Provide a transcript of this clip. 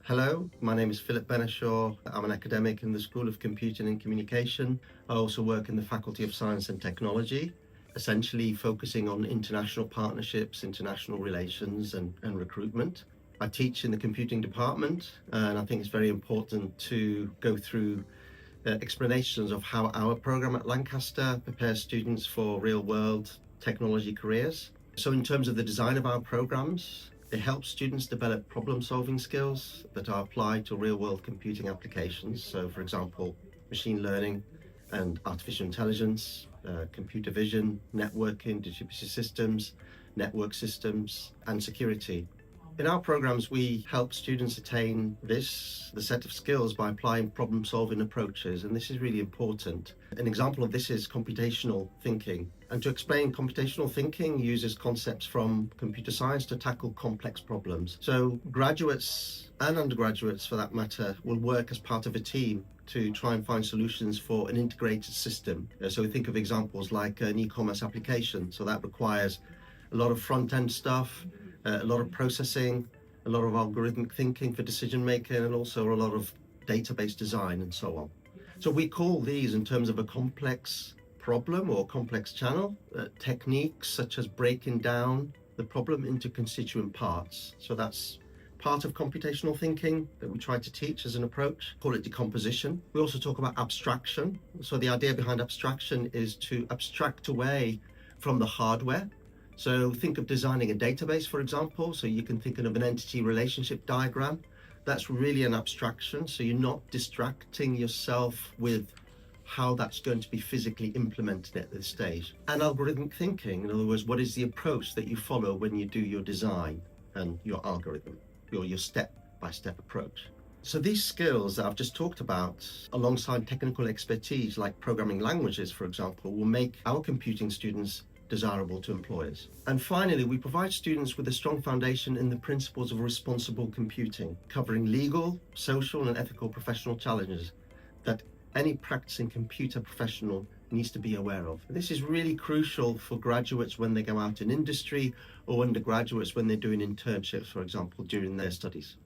Hello, my name is Philip Benishaw. I'm an academic in the School of Computing and Communication. I also work in the Faculty of Science and Technology, essentially focusing on international partnerships, international relations and recruitment. I teach in the computing department, and I think it's very important to go through explanations of how our program at Lancaster prepares students for real-world technology careers. So in terms of the design of our programs, it helps students develop problem-solving skills that are applied to real-world computing applications. So for example, machine learning and artificial intelligence, computer vision, networking, distributed systems, network systems, and security. In our programs, we help students attain the set of skills by applying problem-solving approaches, and this is really important. An example of this is computational thinking. And to explain, computational thinking uses concepts from computer science to tackle complex problems. So graduates and undergraduates, for that matter, will work as part of a team to try and find solutions for an integrated system. So we think of examples like an e-commerce application. So that requires a lot of front-end stuff, a lot of processing, a lot of algorithmic thinking for decision making, and also a lot of database design and so on. So we call these, in terms of a complex problem or complex channel, techniques such as breaking down the problem into constituent parts. So that's part of computational thinking that we try to teach as an approach. Call it decomposition. We also talk about abstraction. So the idea behind abstraction is to abstract away from the hardware. So think of designing a database, for example. So you can think of an entity relationship diagram. That's really an abstraction. So you're not distracting yourself with how that's going to be physically implemented at this stage. And algorithmic thinking, in other words, what is the approach that you follow when you do your design and your algorithm, your step-by-step approach. So these skills that I've just talked about, alongside technical expertise like programming languages, for example, will make our computing students desirable to employers. And finally, we provide students with a strong foundation in the principles of responsible computing, covering legal, social, and ethical professional challenges that any practicing computer professional needs to be aware of. This is really crucial for graduates when they go out in industry, or undergraduates when they're doing internships, for example, during their studies.